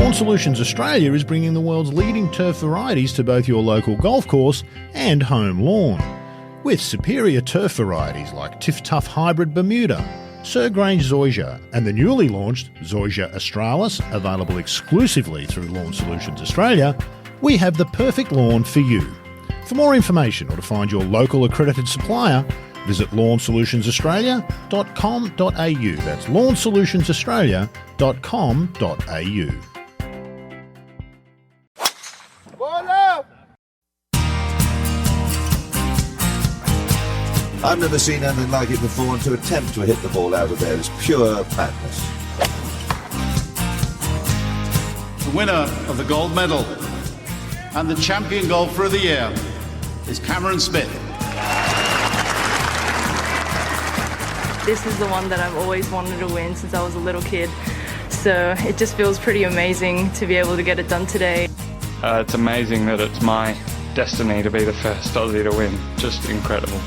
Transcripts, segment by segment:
Lawn Solutions Australia is bringing the world's leading turf varieties to both your local golf course and home lawn. With superior turf varieties like Tiff Tough Hybrid Bermuda, Sir Grange Zoysia and the newly launched Zoysia Australis, available exclusively through Lawn Solutions Australia, we have the perfect lawn for you. For more information or to find your local accredited supplier, visit lawnsolutionsaustralia.com.au. That's lawnsolutionsaustralia.com.au. I've never seen anything like it before, and to attempt to hit the ball out of there is pure madness. The winner of the gold medal and the champion golfer of the year is Cameron Smith. This is the one that I've always wanted to win since I was a little kid. So it just feels pretty amazing to be able to get it done today. It's amazing that it's my destiny to be the first Aussie to win. Just incredible.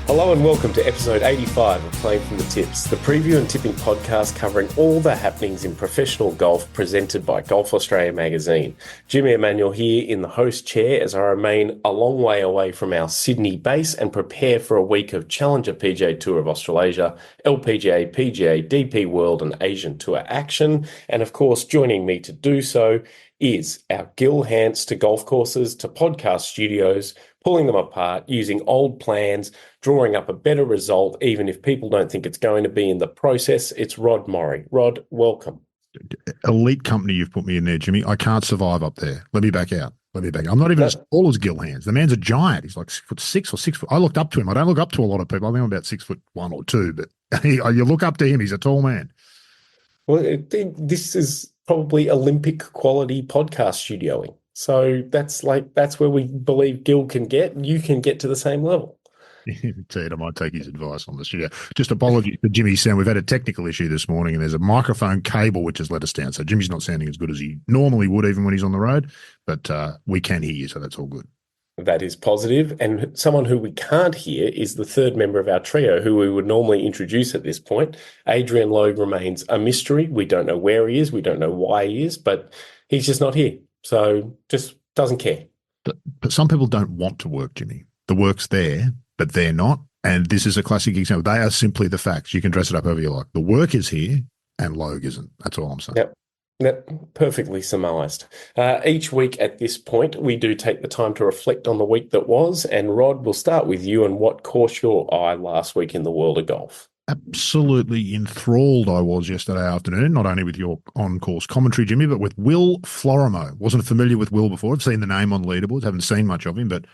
Hello and welcome to episode 85 of Playing from the Tips, the preview and tipping podcast covering all the happenings in professional golf presented by Golf Australia magazine. Jimmy Emanuel here in the host chair as I remain a long way away from our Sydney base and prepare for a week of Challenger PGA Tour of Australasia, LPGA, PGA, DP World and Asian Tour action. And of course, joining me to do so is our Gil Hance to golf courses to podcast studios, pulling them apart, using old plans, drawing up a better result, even if people don't think it's going to be in the process. It's Rod Murray. Rod, welcome. Elite company you've put me in there, Jimmy. I can't survive up there. Let me back out. I'm not even as tall as Gil Hance. The man's a giant. He's like 6'6" or 6 foot. I looked up to him. I don't look up to a lot of people. I think I'm about 6'1" or 2, but you look up to him. He's a tall man. Well, this is probably Olympic quality podcast studioing. So that's where we believe Gil can get, and you can get to the same level. Ted, I might take his advice on the studio. Just apologies for Jimmy's sound. We've had a technical issue this morning, and there's a microphone cable which has let us down. So Jimmy's not sounding as good as he normally would, even when he's on the road. But we can hear you, so that's all good. That is positive. And someone who we can't hear is the third member of our trio, who we would normally introduce at this point. Adrian Logue remains a mystery. We don't know where he is. We don't know why he is, but he's just not here. So just doesn't care. But some people don't want to work, Jimmy. The work's there, but they're not. And this is a classic example. They are simply the facts. You can dress it up however you like. The work is here and Logue isn't. That's all I'm saying. Yep, perfectly surmised. Each week at this point, we do take the time to reflect on the week that was. And Rod, we'll start with you and what caught your eye last week in the world of golf. Absolutely enthralled I was yesterday afternoon, not only with your on-course commentary, Jimmy, but with Will Florimo. Wasn't familiar with Will before. I've seen the name on leaderboards, haven't seen much of him, but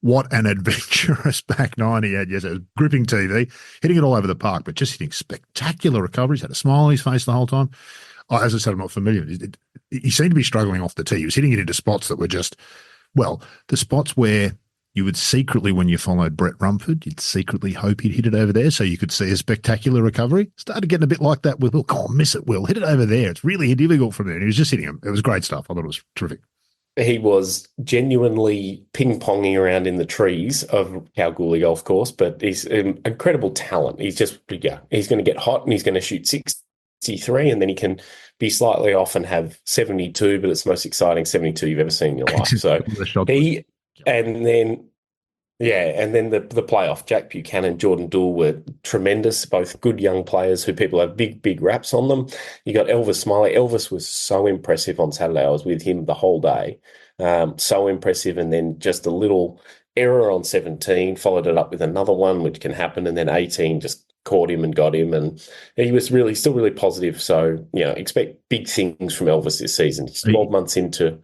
what an adventurous back nine he had yesterday. Gripping TV, hitting it all over the park, but just hitting spectacular recoveries, had a smile on his face the whole time. As I said, I'm not familiar. He seemed to be struggling off the tee. He was hitting it into spots that were just, well, the spots where you would secretly, when you followed Brett Rumford, you'd secretly hope he'd hit it over there so you could see a spectacular recovery. Started getting a bit like that with Will. Come on, miss it, Will. Hit it over there. It's really difficult from there. And he was just hitting them. It was great stuff. I thought it was terrific. He was genuinely ping-ponging around in the trees of Kalgoorlie Golf Course, but he's an incredible talent. He's just, he's going to get hot and he's going to shoot 63, and then he can be slightly off and have 72, but it's the most exciting 72 you've ever seen in your life. So and then the playoff, Jack Buchanan, Jordan Doole were tremendous, both good young players who people have big raps on them. You got Elvis Smiley. Elvis was so impressive on Saturday. I was with him the whole day. So impressive. And then just a little error on 17, followed it up with another one, which can happen. And then 18 just caught him and got him. And he was still really positive. So, expect big things from Elvis this season. He's 12 months into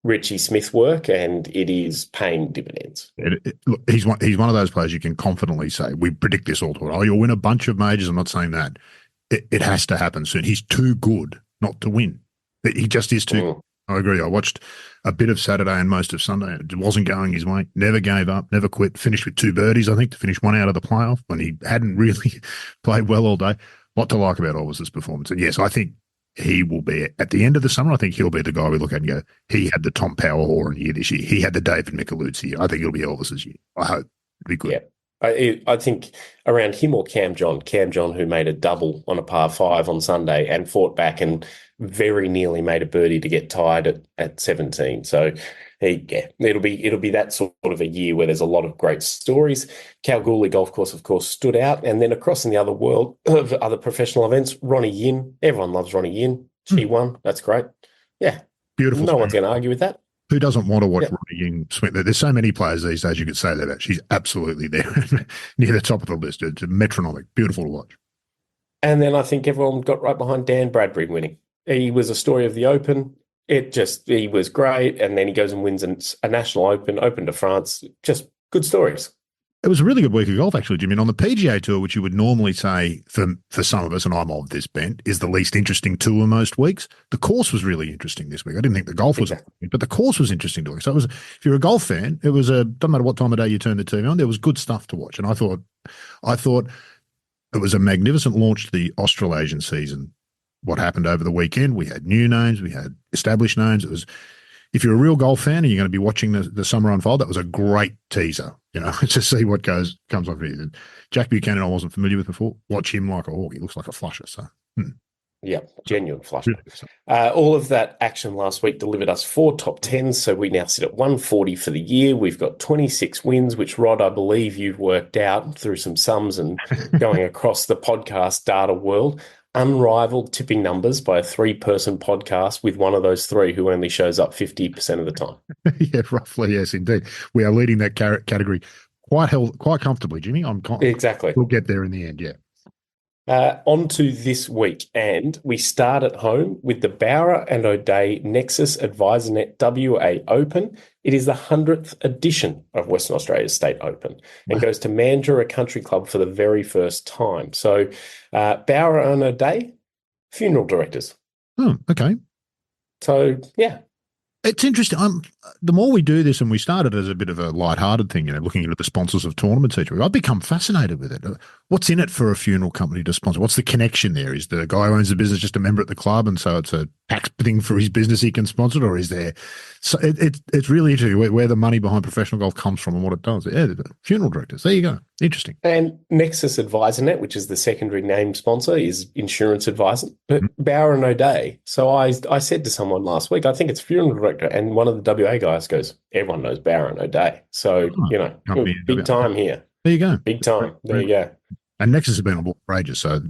Richie Smith work, and it is paying dividends. Look, he's one of those players you can confidently say, we predict this all the time. Oh, you'll win a bunch of majors. I'm not saying that. It has to happen soon. He's too good not to win. He just is too good. I agree. I watched a bit of Saturday and most of Sunday. It wasn't going his way. Never gave up, never quit. Finished with 2 birdies, I think, to finish one out of the playoff when he hadn't really played well all day. What to like about Elvis's performance. And yes, I think he will be, at the end of the summer, I think he'll be the guy we look at and go, he had the Tom Power Horan year this year. He had the David Micheluzzi year. I think it'll be Elvis's year. I hope. It'll be good. Yeah. I think around him or Cam John, who made a double on a par 5 on Sunday and fought back and very nearly made a birdie to get tied at 17. So it'll be that sort of a year where there's a lot of great stories. Kalgoorlie Golf Course, of course, stood out. And then across in the other world of other professional events, Ronnie Yin. Everyone loves Ronnie Yin. She won. That's great. Yeah. Beautiful. No one's going to argue with that. Who doesn't want to watch Ronnie Yin swing? There's so many players these days you could say that she's absolutely there near the top of the list. It's metronomic. Beautiful to watch. And then I think everyone got right behind Dan Bradbury winning. He was a story of the Open. He was great. And then he goes and wins a National Open to France. Just good stories. It was a really good week of golf, actually, Jimmy. And on the PGA Tour, which you would normally say, for some of us, and I'm of this bent, is the least interesting tour most weeks, the course was really interesting this week. I didn't think the golf was, but the course was interesting to watch. So it was, if you're a golf fan, it was doesn't matter what time of day you turn the TV on, there was good stuff to watch. And I thought it was a magnificent launch to the Australasian season. What happened over the weekend? We had new names, we had established names. It was, if you're a real golf fan and you're going to be watching the summer unfold, that was a great teaser, to see what comes off here. Jack Buchanan, I wasn't familiar with before. Watch him like a hawk. He looks like a flusher. So, Yeah, genuine flusher. All of that action last week delivered us 4 top 10s, so we now sit at 140 for the year. We've got 26 wins, which, Rod, I believe you've worked out through some sums and going across the podcast data world. Unrivaled tipping numbers by a 3-person podcast with one of those 3 who only shows up 50% of the time. Yeah, roughly, yes, indeed. We are leading that category quite comfortably, Jimmy. Exactly. We'll get there in the end, yeah. On to this week, and we start at home with the Bowra and O'Dea Nexus AdvisorNet WA Open. It is the 100th edition of Western Australia's State Open and goes to Mandurah Country Club for the very first time. So Bowra and O'Dea, funeral directors. Oh, okay. So, yeah. It's interesting. The more we do this, and we started as a bit of a lighthearted thing, looking at the sponsors of tournaments each week, I've become fascinated with it. What's in it for a funeral company to sponsor? What's the connection there? Is the guy who owns the business just a member at the club, and so it's a tax thing for his business he can sponsor it, or is there? So it's really interesting where the money behind professional golf comes from and what it does. Yeah, funeral directors. There you go. Interesting. And Nexus AdvisorNet, which is the secondary name sponsor, is insurance advisor. But Bowra and O'Dea. So I said to someone last week, I think it's funeral director, and one of the WA guys goes, everyone knows Bowra and O'Dea. So, big time here. There you go. Big time. There you go. And Nexus has been on board for ages, so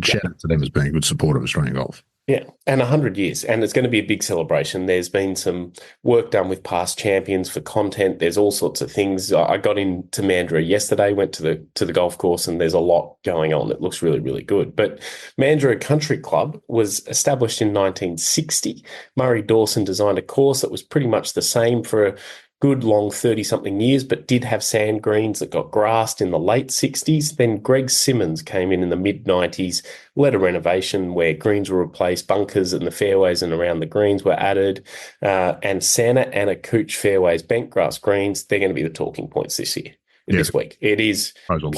shout out to them as being a good supporter of Australian golf. Yeah, and 100 years, and it's going to be a big celebration. There's been some work done with past champions for content. There's all sorts of things. I got into Mandurah yesterday, went to the golf course, and there's a lot going on. It looks really, really good. But Mandurah Country Club was established in 1960. Murray Dawson designed a course that was pretty much the same for a good long 30-something years, but did have sand greens that got grassed in the late 60s. Then Greg Simmons came in the mid-90s, led a renovation where greens were replaced, bunkers and the fairways and around the greens were added, and Santa Ana Cooch fairways, bent grass greens, they're going to be the talking points this year. This week. It is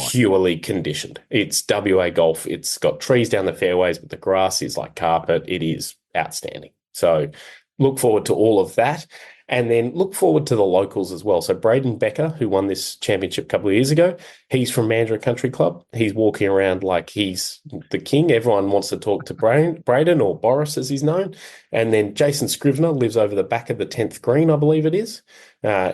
purely conditioned. It's WA golf. It's got trees down the fairways, but the grass is like carpet. It is outstanding. So look forward to all of that. And then look forward to the locals as well. So Braden Becker, who won this championship a couple of years ago, he's from Mandurah Country Club. He's walking around like he's the king. Everyone wants to talk to Braden, or Boris as he's known. And then Jason Scrivener lives over the back of the 10th green, I believe it is.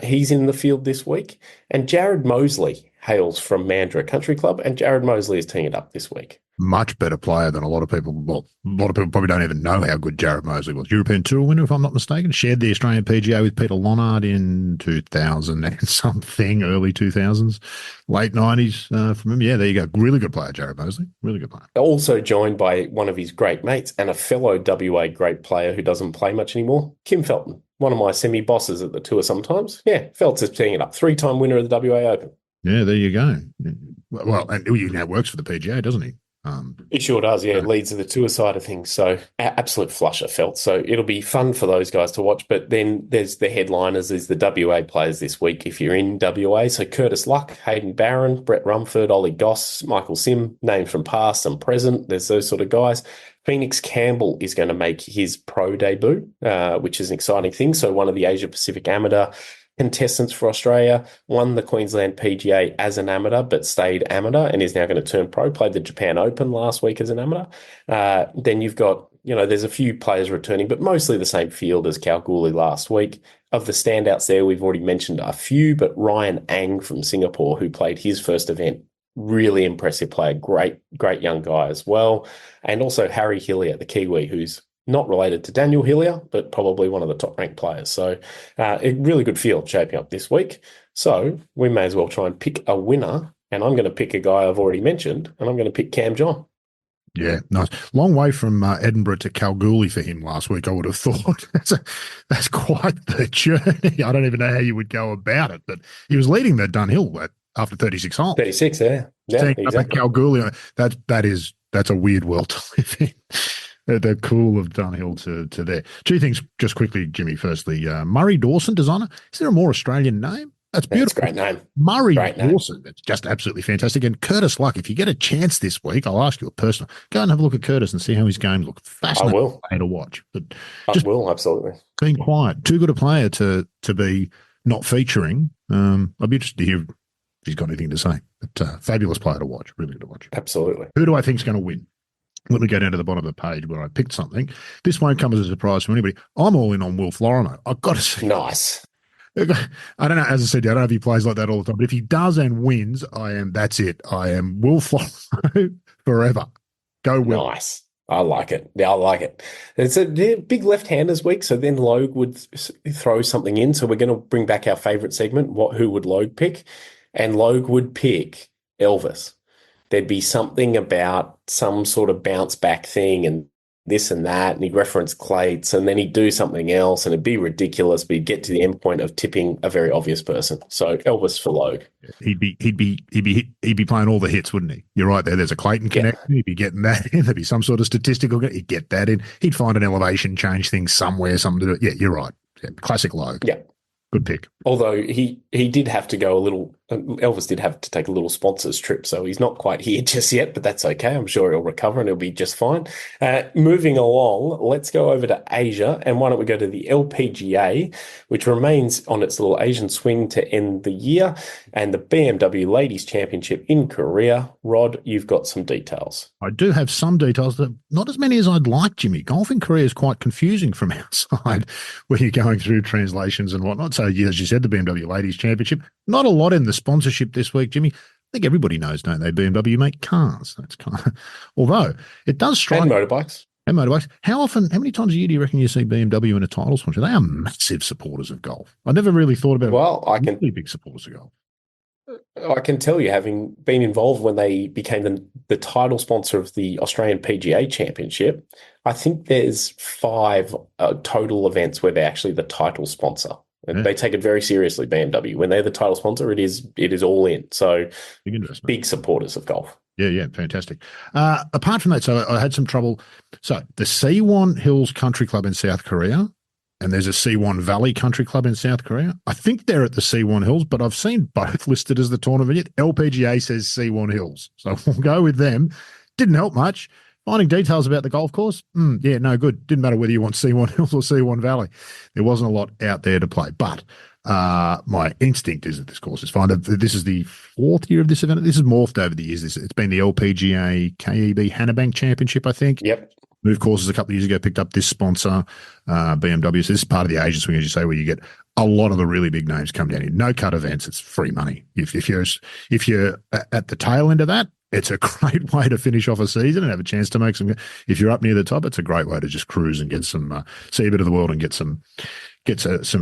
He's in the field this week. And Jared Mosley hails from Mandurah Country Club, and Jared Mosley is teeing it up this week. Much better player than a lot of people. Well, a lot of people probably don't even know how good Jared Mosley was. European Tour winner, if I'm not mistaken. Shared the Australian PGA with Peter Lonard in 2000 and something, early 2000s, late 90s from him. Yeah, there you go. Really good player, Jared Mosley. Really good player. Also joined by one of his great mates and a fellow WA great player who doesn't play much anymore, Kim Felton, one of my semi-bosses at the tour sometimes. Yeah, Felt's is teeing it up. 3-time winner of the WA Open. Yeah, there you go. Well, and he now works for the PGA, doesn't he? He sure does, yeah. Leads to the tour side of things. So absolute flusher felt. So it'll be fun for those guys to watch. But then there's the headliners, is the WA players this week if you're in WA. So Curtis Luck, Hayden Barron, Brett Rumford, Ollie Goss, Michael Sim, names from past and present. There's those sort of guys. Phoenix Campbell is going to make his pro debut, which is an exciting thing. So one of the Asia Pacific Amateur contestants for Australia, won the Queensland PGA as an amateur, but stayed amateur and is now going to turn pro, played the Japan Open last week as an amateur. Then you've got, there's a few players returning, but mostly the same field as Kalgoorlie last week. Of the standouts there, we've already mentioned a few, but Ryan Ang from Singapore, who played his first event, really impressive player, great young guy as well. And also Harry Hillier, the Kiwi, who's not related to Daniel Hillier, but probably one of the top-ranked players. So a really good field shaping up this week. So we may as well try and pick a winner, and I'm going to pick a guy I've already mentioned, and I'm going to pick Cam John. Yeah, nice. Long way from Edinburgh to Kalgoorlie for him last week, I would have thought. That's quite the journey. I don't even know how you would go about it, but he was leading the Dunhill after 36 holes. 36, yeah. Yeah, exactly. Up at Kalgoorlie, that's a weird world to live in. The cool of Dunhill to there. Two things just quickly, Jimmy. Firstly, Murray Dawson, designer. Is there a more Australian name? That's beautiful. That's a great name. Murray Dawson. It's just absolutely fantastic. And Curtis Luck, if you get a chance this week, I'll ask you a personal. Go and have a look at Curtis and see how his game looks. Fascinating. I will. Play to watch. But I will, absolutely. Being quiet. Too good a player to be not featuring. I'd be interested to hear if he's got anything to say. But fabulous player to watch. Really good to watch. Absolutely. Who do I think is going to win? Let me go down to the bottom of the page where I picked something. This won't come as a surprise to anybody. I'm all in on Will Florimo. I've got to see. Nice. I don't know. As I said, I don't know if he plays like that all the time, but if he does and wins, that's it. I am Will Florimo forever. Go Will. Nice. I like it. Yeah, I like it. It's a big left-handers week, so then Logue would throw something in. So we're going to bring back our favourite segment, who would Logue pick? And Logue would pick Elvis. There'd be something about some sort of bounce back thing and this and that, and he'd reference Clates, and then he'd do something else, and it'd be ridiculous, but he'd get to the end point of tipping a very obvious person. So Elvis for Logue. He'd be playing all the hits, wouldn't he? You're right there. There's a Clayton connection. He'd be getting that in. There'd be some sort of statistical. He'd get that in. He'd find an elevation change thing somewhere, something to do. Yeah, you're right. Yeah, classic Logue. Yeah. Good pick. Although he did have to go a little, Elvis did have to take a little sponsors trip, so he's not quite here just yet, but that's okay. I'm sure he'll recover and he'll be just fine. Moving along, let's go over to Asia, and why don't we go to the LPGA, which remains on its little Asian swing to end the year, and the BMW Ladies Championship in Korea. Rod, you've got some details. I do have some details, but not as many as I'd like, Jimmy. Golf in Korea is quite confusing from outside when you're going through translations and whatnot. So, as you said, the BMW Ladies Championship, not a lot in the sponsorship this week, Jimmy. I think everybody knows, don't they? BMW make cars. That's kind of, although it does strike. And motorbikes. And motorbikes. How many times a year do you reckon you see BMW in a title sponsor? They are massive supporters of golf. I never really thought about really big supporters of golf. I can tell you, having been involved when they became the title sponsor of the Australian PGA Championship, I think there's 5 total events where they're actually the title sponsor. Yeah. They take it very seriously, BMW. When they're the title sponsor, it is all in. So big supporters of golf. Yeah, fantastic. Apart from that, so I had some trouble. So the Siwon Hills Country Club in South Korea, and there's a Siwon Valley Country Club in South Korea. I think they're at the Siwon Hills, but I've seen both listed as the tournament. LPGA says Siwon Hills. So we'll go with them. Didn't help much. Finding details about the golf course, yeah, no good. Didn't matter whether you want Siwon Hills or Siwon Valley. There wasn't a lot out there to play. But my instinct is that this course is fine. This is the 4th year of this event. This has morphed over the years. It's been the LPGA KEB Hannah Championship, I think. Yep. Moved courses a couple of years ago, picked up this sponsor, BMW. So this is part of the Asian swing, as you say, where you get a lot of the really big names come down here. No cut events. It's free money. If you're at the tail end of that, it's a great way to finish off a season and have a chance to make some. If you're up near the top, it's a great way to just cruise and get some, see a bit of the world and get some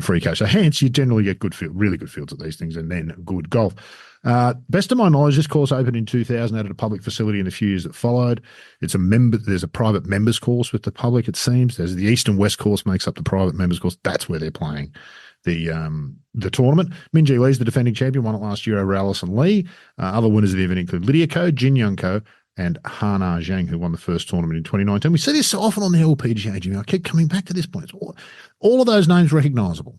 free cash. So hence, you generally get really good fields at these things, and then good golf. Best of my knowledge, this course opened in 2000 out at a public facility in the few years that followed. There's a private members course with the public, it seems. There's the East and West course makes up the private members course. That's where they're playing the tournament. Minjee Lee's the defending champion, won it last year over Alison Lee. Other winners of the event include Lydia Ko, Jin Young Ko, and Hana Zhang, who won the first tournament in 2019. We see this so often on the LPGA, Jimmy. I keep coming back to this point. All of those names recognisable.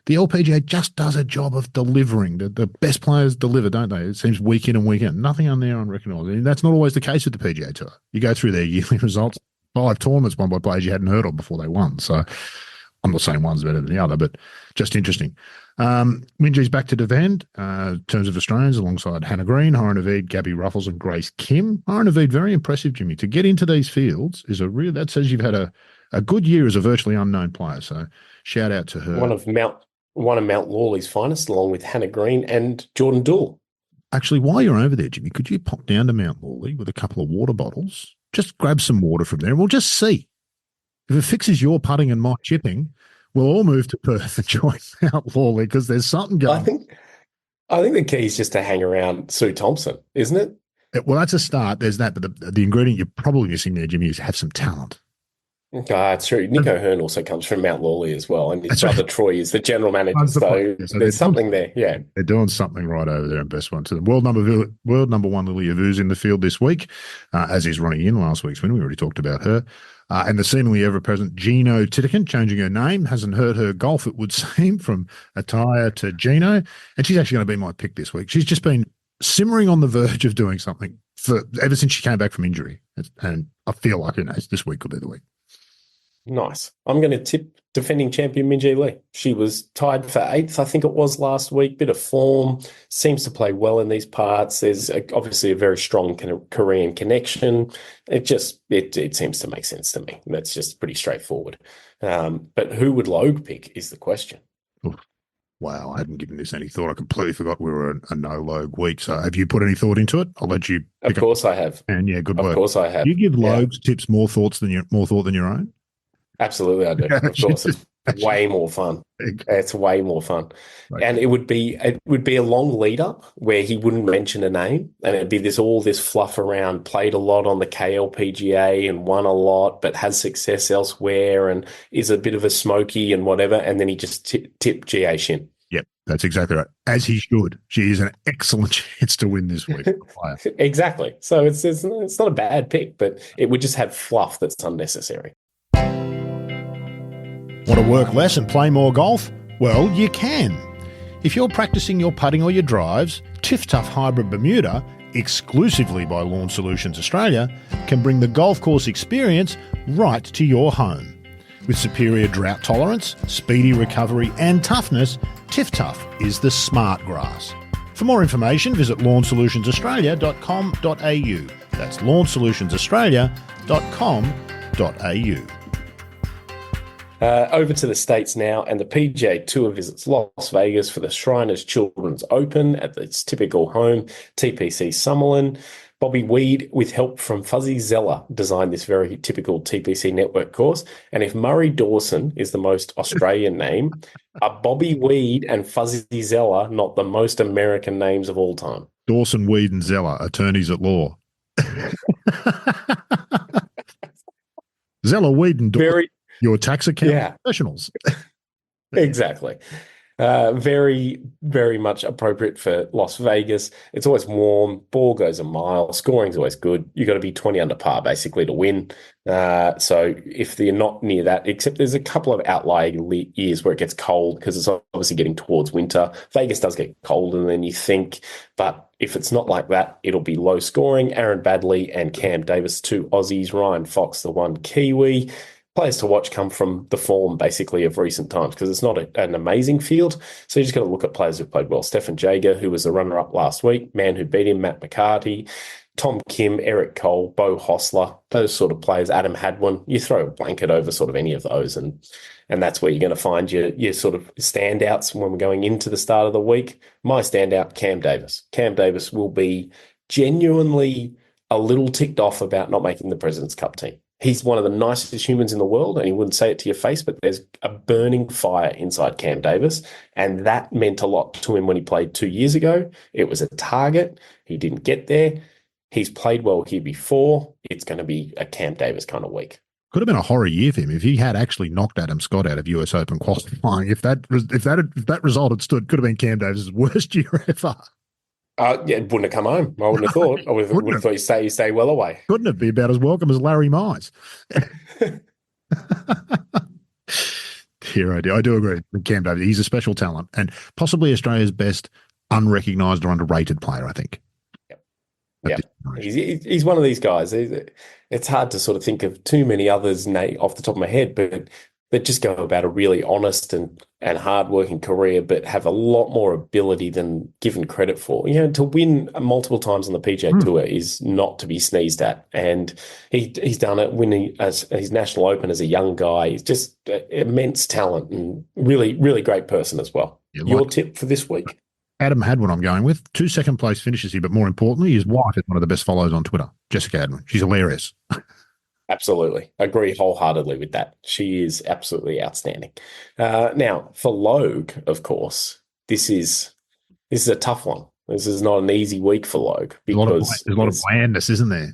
The LPGA just does a job of delivering. The best players deliver, don't they? It seems week in and week out. Nothing on there unrecognisable. And that's not always the case with the PGA Tour. You go through their yearly results, 5 tournaments won by players you hadn't heard of before they won. So I'm not saying one's better than the other, but just interesting. Minjee's back to defend in terms of Australians alongside Hannah Green, Hora Naveed, Gabby Ruffles and Grace Kim. Hora Naveed, very impressive, Jimmy. To get into these fields is that says you've had a good year as a virtually unknown player. So shout out to her. One of Mount Lawley's finest, along with Hannah Green and Jordan Dool. Actually, while you're over there, Jimmy, could you pop down to Mount Lawley with a couple of water bottles? Just grab some water from there and we'll just see. If it fixes your putting and my chipping, we'll all move to Perth and join Mount Lawley because there's something going. I think the key is just to hang around Sue Thompson, isn't it? Well, that's a start. There's that, but the ingredient you're probably missing there, Jimmy, is have some talent. It's true. Nico Hearn also comes from Mount Lawley as well, and his brother Troy is the general manager. So there's something there. Yeah, they're doing something right over there. And best one to them. World number one, Lily Avu's in the field this week, as is Ronnie in last week's win. We already talked about her. And the seemingly ever-present Gino Titikin, changing her name, hasn't hurt her golf, it would seem, from Attaya to Gino. And she's actually going to be my pick this week. She's just been simmering on the verge of doing something ever since she came back from injury. And I feel like, this week could be the week. Nice. I'm going to tip defending champion Minjee Lee. She was tied for 8th, I think it was last week. Bit of form, seems to play well in these parts. There's obviously a very strong Korean connection. It seems to make sense to me. That's just pretty straightforward. But who would Logue pick is the question. Oof. Wow, I hadn't given this any thought. I completely forgot we were a no-Logue week. So have you put any thought into it? I'll let you pick Of course I have. And yeah, good work. Of course I have. Do you give Logue's tips more thought than your own? Absolutely, I do. Of course, it's way more fun. It's way more fun, right. And it would be a long lead up where he wouldn't mention a name, and it'd be all this fluff around. Played a lot on the KLPGA and won a lot, but has success elsewhere and is a bit of a smoky and whatever. And then he just tip GA Shin. Yep, that's exactly right. As he should. She is an excellent chance to win this week. Exactly. So it's not a bad pick, but it would just have fluff that's unnecessary. Want to work less and play more golf? Well, you can. If you're practicing your putting or your drives, Tiff Tough Hybrid Bermuda, exclusively by Lawn Solutions Australia, can bring the golf course experience right to your home. With superior drought tolerance, speedy recovery and toughness, Tiff Tough is the smart grass. For more information, visit lawnsolutionsaustralia.com.au. That's lawnsolutionsaustralia.com.au. Over to the States now, and the PGA Tour visits Las Vegas for the Shriners Children's Open at its typical home, TPC Summerlin. Bobby Weed, with help from Fuzzy Zeller, designed this very typical TPC network course. And if Murray Dawson is the most Australian name, are Bobby Weed and Fuzzy Zeller not the most American names of all time? Dawson, Weed and Zeller, attorneys at law. Zeller, Weed and Dawson. Your tax account professionals. Exactly. Very, very much appropriate for Las Vegas. It's always warm. Ball goes a mile. Scoring's always good. You got to be 20 under par basically to win. So if you're not near that, except there's a couple of outlier years where it gets cold because it's obviously getting towards winter. Vegas does get colder than you think, but if it's not like that, it'll be low scoring. Aaron Baddeley and Cam Davis, 2 Aussies. Ryan Fox, the 1 Kiwi. Players to watch come from the form, basically, of recent times because it's not an amazing field. So you just got to look at players who've played well. Stefan Jaeger, who was the runner-up last week, man who beat him, Matt McCarty, Tom Kim, Eric Cole, Bo Hostler, those sort of players, Adam Hadwin. You throw a blanket over sort of any of those, and that's where you're going to find your sort of standouts when we're going into the start of the week. My standout, Cam Davis. Cam Davis will be genuinely a little ticked off about not making the President's Cup team. He's one of the nicest humans in the world, and he wouldn't say it to your face, but there's a burning fire inside Cam Davis, and that meant a lot to him when he played 2 years ago. It was a target. He didn't get there. He's played well here before. It's going to be a Cam Davis kind of week. Could have been a horror year for him if he had actually knocked Adam Scott out of US Open qualifying. If that result had stood, could have been Cam Davis' worst year ever. It wouldn't have come home. I wouldn't have thought. I would have thought you stay well away. Couldn't have been about as welcome as Larry Mize. Here I do agree with Cam Davis. He's a special talent and possibly Australia's best unrecognised or underrated player, I think. Yeah, he's one of these guys. It's hard to sort of think of too many others off the top of my head, but that just go about a really honest and and hardworking career, but have a lot more ability than given credit for. To win multiple times on the PGA Tour is not to be sneezed at. And he's done it, winning as his National Open as a young guy. He's just immense talent and really, really great person as well. Your tip for this week? Adam Hadwin, I'm going with. 2 second-place finishes here, but more importantly, his wife is one of the best follows on Twitter, Jessica Hadwin. She's hilarious. Absolutely. Agree wholeheartedly with that. She is absolutely outstanding. Now, for Logue, of course, this is a tough one. This is not an easy week for Logue because there's a lot of blandness, isn't there?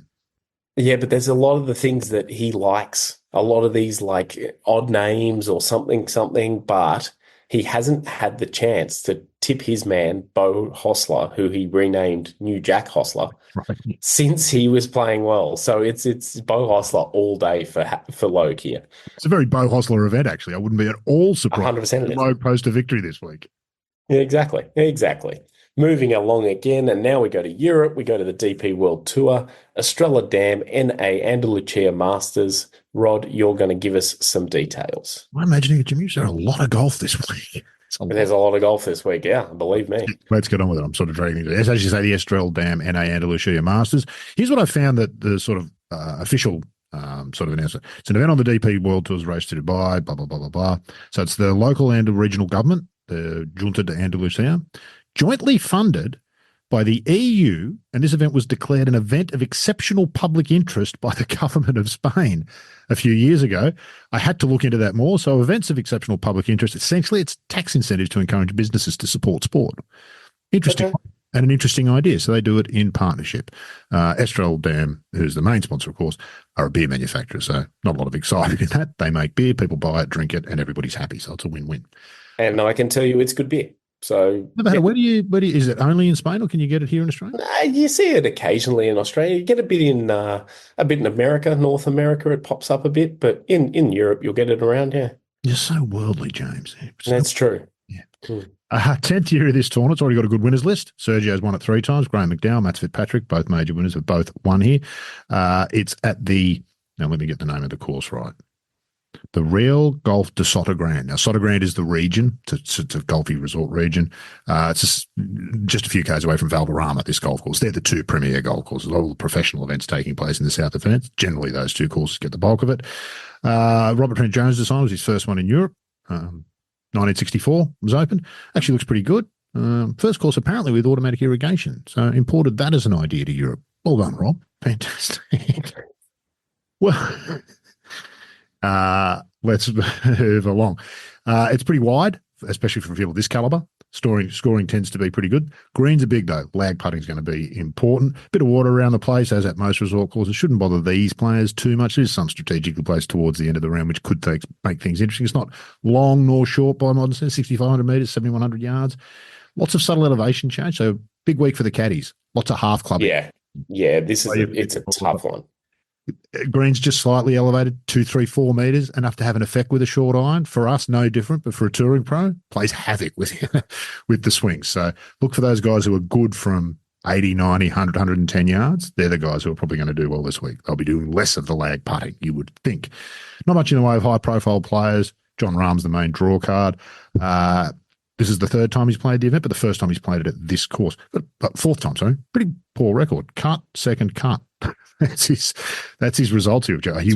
Yeah, but there's a lot of the things that he likes. A lot of these like odd names or something, but he hasn't had the chance to tip his man, Bo Hostler, who he renamed New Jack Hostler, since he was playing well. So it's Bo Hostler all day for Logue here. It's a very Bo Hostler event, actually. I wouldn't be at all surprised 100% if Logue post a victory this week. Yeah, exactly. Moving along again, and now we go to Europe. We go to the DP World Tour, Estrella Dam, NA Andalucía Masters. Rod, you're going to give us some details. I'm imagining, Jimmy, there's a lot of golf this week. There's a lot of golf this week, yeah, believe me. Let's get on with it. I'm sort of dragging things. As you say, the Estrella Dam, NA Andalucía Masters. Here's what I found that the sort of official sort of announcement. It's an event on the DP World Tour's race to Dubai, blah, blah, blah, blah, blah. So it's the local and regional government, the Junta de Andalucía, jointly funded by the EU, and this event was declared an event of exceptional public interest by the government of Spain a few years ago. I had to look into that more. So events of exceptional public interest, essentially it's tax incentives to encourage businesses to support sport. Interesting. Okay. And an interesting idea. So they do it in partnership. Estrella Dam, who's the main sponsor, of course, are a beer manufacturer. So not a lot of excitement in that. They make beer, people buy it, drink it, and everybody's happy. So it's a win-win. And I can tell you it's good beer. So where do you is it only in Spain or can you get it here in Australia? You see it occasionally in Australia. You get a bit in America, North America. It pops up a bit, but in Europe you'll get it around. Yeah, you're so worldly, James. That's true. Yeah. 10th year of this tournament. It's already got a good winners list. Sergio's won it 3 times. Graham McDowell, Matt Fitzpatrick, both major winners, have both won here. It's at the now. Let me get the name of the course right. The Real Golf de Sotogrande. Now, Sotogrande is the region. It's a golfy resort region. It's just a few k's away from Valderrama, this golf course. They're the 2 premier golf courses. All the professional events taking place in the south of France. Generally, those 2 courses get the bulk of it. Robert Trent Jones' design was his first one in Europe. 1964 was open. Actually looks pretty good. First course apparently with automatic irrigation. So imported that as an idea to Europe. Well done, Rob. Fantastic. Well... let's move along. It's pretty wide, especially for people this caliber. Scoring tends to be pretty good. Greens are big, though. Lag putting is going to be important. Bit of water around the place, as at most resort courses. Shouldn't bother these players too much. There's some strategically placed towards the end of the round, which could make things interesting. It's not long nor short by modern standards, 6,500 metres, 7,100 yards. Lots of subtle elevation change. So big week for the caddies. Lots of half clubbing. Yeah. It's a tough one. Green's just slightly elevated, 2, 3, 4 metres, enough to have an effect with a short iron. For us, no different, but for a touring pro, plays havoc with the swings. So look for those guys who are good from 80, 90, 100, 110 yards. They're the guys who are probably going to do well this week. They'll be doing less of the lag putting, you would think. Not much in the way of high-profile players. John Rahm's the main draw card. This is the 3rd time he's played the event, but the 1st time he's played it at this course. But 4th time, sorry. Pretty poor record. Cut, 2nd cut. That's his results here, Joe. He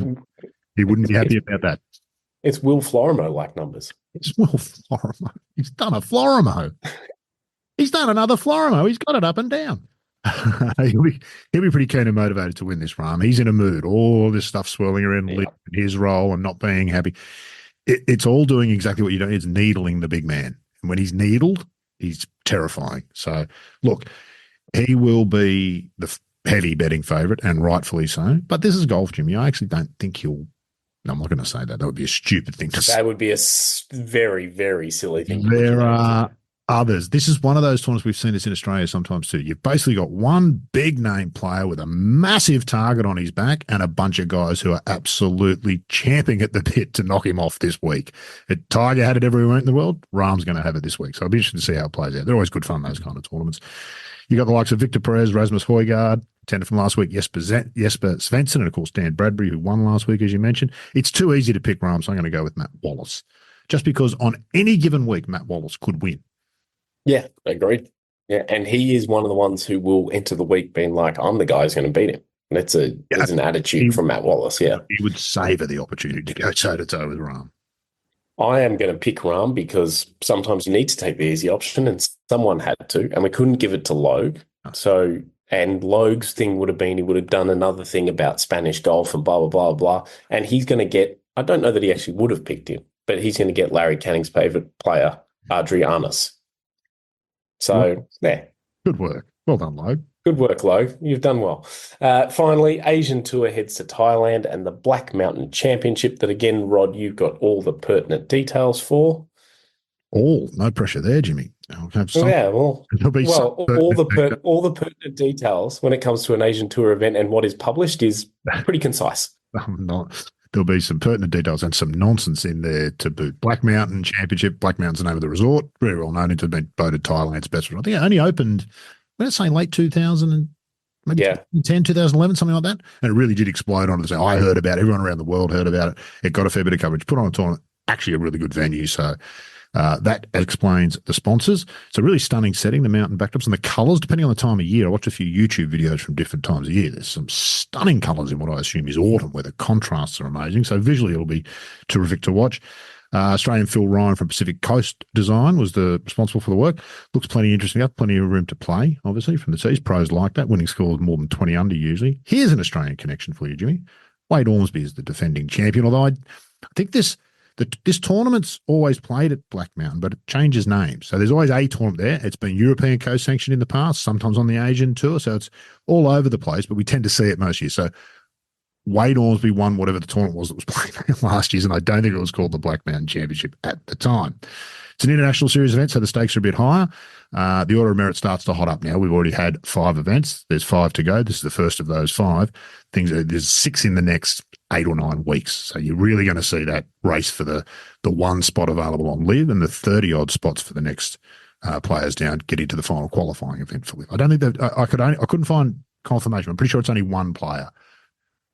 wouldn't be happy about that. It's Will Florimo-like numbers. It's Will Florimo. He's done a Florimo. He's done another Florimo. He's got it up and down. he'll be pretty keen and motivated to win this Rahm. He's in a mood. All this stuff swirling around his role and not being happy. It's all doing exactly what you don't. It's needling the big man. And when he's needled, he's terrifying. So, look, he will be the heavy betting favourite, and rightfully so. But this is golf, Jimmy. I actually don't think he'll. No, I'm not going to say that. That would be a stupid thing to say. That would be a very, very silly thing. There are others. This is one of those tournaments we've seen this in Australia sometimes too. You've basically got one big name player with a massive target on his back and a bunch of guys who are absolutely champing at the bit to knock him off this week. Tiger had it everywhere in the world. Rahm's going to have it this week. So I'll be interested to see how it plays out. They're always good fun, those kind of tournaments. You got the likes of Victor Perez, Rasmus Højgaard, tender from last week, Jesper Svensson, and of course Dan Bradbury, who won last week, as you mentioned. It's too easy to pick Rahm, so I'm going to go with Matt Wallace. just because on any given week, Matt Wallace could win. Yeah, agreed. Yeah, and he is one of the ones who will enter the week being like, I'm the guy who's going to beat him. And it's an attitude from Matt Wallace, yeah. He would savour the opportunity to go toe-to-toe with Rahm. I am going to pick Rahm because sometimes you need to take the easy option, and someone had to, and we couldn't give it to Logue. So, and Logue's thing would have been he would have done another thing about Spanish golf and blah, blah, blah, blah. And he's going to get, I don't know that he actually would have picked him, but he's going to get Larry Canning's favourite player, Adrianus. So, yeah. Good work. Well done, Logue. Good work, Logue. You've done well. Finally, Asian Tour heads to Thailand and the Black Mountain Championship that, again, Rod, you've got all the pertinent details for. No pressure there, Jimmy. All the pertinent details when it comes to an Asian Tour event and what is published is pretty concise. There'll be some pertinent details and some nonsense in there to boot. Black Mountain Championship. Black Mountain's the name of the resort. Very well known to have been voted Thailand's best resort. I think it only opened, let's say, late 2000 and maybe 2010, 2011, something like that. And it really did explode onto the scene. I heard about it. Everyone around the world heard about it. It got a fair bit of coverage. Put on a tournament. Actually a really good venue. So that explains the sponsors. It's a really stunning setting, the mountain backdrops and the colours, depending on the time of year. I watched a few YouTube videos from different times of year. There's some stunning colours in what I assume is autumn, where the contrasts are amazing. So visually, it'll be terrific to watch. Australian Phil Ryan from Pacific Coast Design was responsible for the work. Looks plenty interesting up, plenty of room to play, obviously, from the tees. Pros like that. Winning score is more than 20 under usually. Here's an Australian connection for you, Jimmy. Wade Ormsby is the defending champion, although I think this tournament's always played at Black Mountain, but it changes names. So there's always a tournament there. It's been European co-sanctioned in the past, sometimes on the Asian Tour. So it's all over the place, but we tend to see it most years. So Wade Ormsby won whatever the tournament was that was played last year, and I don't think it was called the Black Mountain Championship at the time. It's an international series event, so the stakes are a bit higher. The order of merit starts to hot up now. We've already had 5 events. There's 5 to go. This is the first of those 5. There's 6 in the next 8 or 9 weeks. So you're really going to see that race for the one spot available on Live and the 30-odd spots for the next players down get into the final qualifying event for Live. I don't think that I couldn't find confirmation. I'm pretty sure it's only one player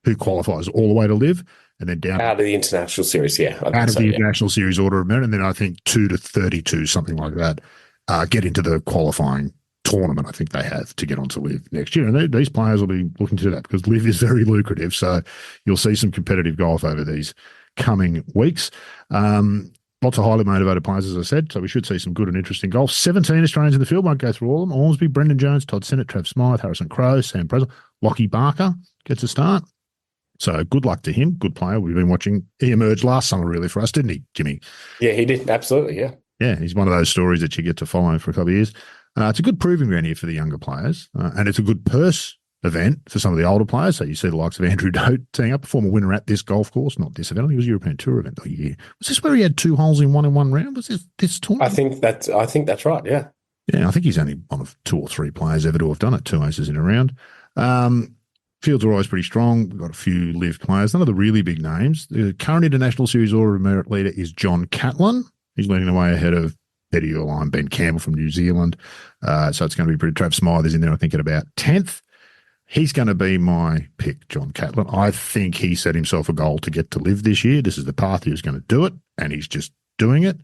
who qualifies all the way to Live, and then down out of the international series, international series order of merit, and then I think 2 to 32, something like that, get into the qualifying tournament. I think they have to get onto Live next year, and these players will be looking to do that because Live is very lucrative. So you'll see some competitive golf over these coming weeks. Lots of highly motivated players, as I said, so we should see some good and interesting golf. 17 Australians in the field. Won't go through all of them. Ormsby, Brendan Jones, Todd Sinnott, Trav Smythe, Harrison Crowe, Sam Prezel, Lockie Barker gets a start. So good luck to him. Good player. We've been watching. He emerged last summer really for us, didn't he, Jimmy? Yeah, he did. Absolutely, yeah. Yeah, he's one of those stories that you get to follow for a couple of years. It's a good proving ground here for the younger players, and it's a good purse event for some of the older players. So you see the likes of Andrew Dote teeing up, a former winner at this golf course, not this event. I think it was a European Tour event the year. Was this where he had 2 holes in one round? Was this tournament? I think that's right, yeah. Yeah, I think he's only one of 2 or 3 players ever to have done it, 2 aces in a round. Fields are always pretty strong. We've got a few Live players, none of the really big names. The current International Series Order of Merit leader is John Catlin. He's leading the way ahead of Eddie Urline, Ben Campbell from New Zealand. So it's going to be pretty. Trav Smythe is in there, I think, at about 10th. He's going to be my pick, John Catlin. I think he set himself a goal to get to Live this year. This is the path he was going to do it, and he's just doing it.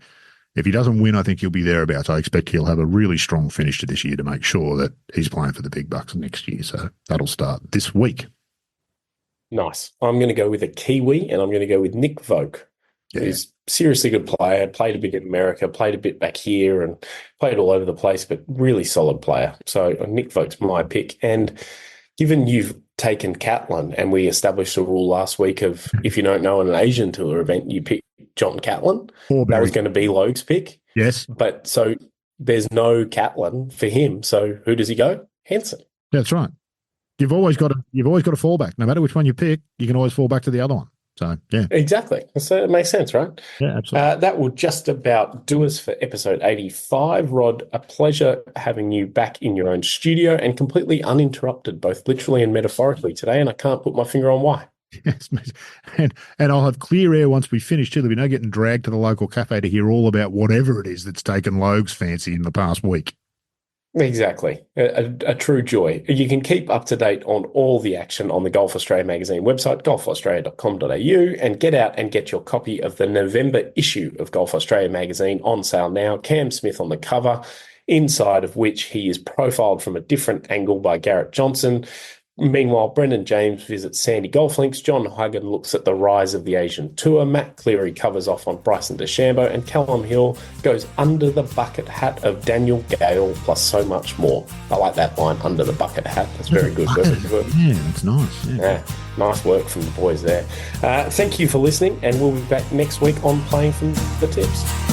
If he doesn't win, I think he'll be thereabouts. I expect he'll have a really strong finish to this year to make sure that he's playing for the big bucks next year. So that'll start this week. Nice. I'm going to go with a Kiwi, and I'm going to go with Nick Vogt. Yeah. He's a seriously good player, played a bit in America, played a bit back here, and played all over the place, but really solid player. So Nick Vogt's my pick. And given you've taken Catlin, and we established a rule last week of if you don't know an Asian Tour event, you pick John Catlin. That was going to be Logue's pick. Yes. But so there's no Catlin for him. So who does he go? Henson. That's right. You've always got a fallback. No matter which one you pick, you can always fall back to the other one. So, yeah. Exactly. So it makes sense, right? Yeah, absolutely. That will just about do us for episode 85. Rod, a pleasure having you back in your own studio and completely uninterrupted, both literally and metaphorically today, and I can't put my finger on why. Yes, and I'll have clear air once we finish too. There'll be no getting dragged to the local cafe to hear all about whatever it is that's taken Logue's fancy in the past week. Exactly. A true joy. You can keep up to date on all the action on the Golf Australia magazine website, golfaustralia.com.au, and get out and get your copy of the November issue of Golf Australia magazine on sale now. Cam Smith on the cover, inside of which he is profiled from a different angle by Garrett Johnson. Meanwhile, Brendan James visits Sandy Golf Links, John Hagen looks at the rise of the Asian Tour, Matt Cleary covers off on Bryson DeChambeau, and Callum Hill goes under the bucket hat of Daniel Gale, plus so much more. I like that line, under the bucket hat. That's very good. Yeah, it's nice. Yeah, nice work from the boys there. Thank you for listening, and we'll be back next week on Playing from the Tips.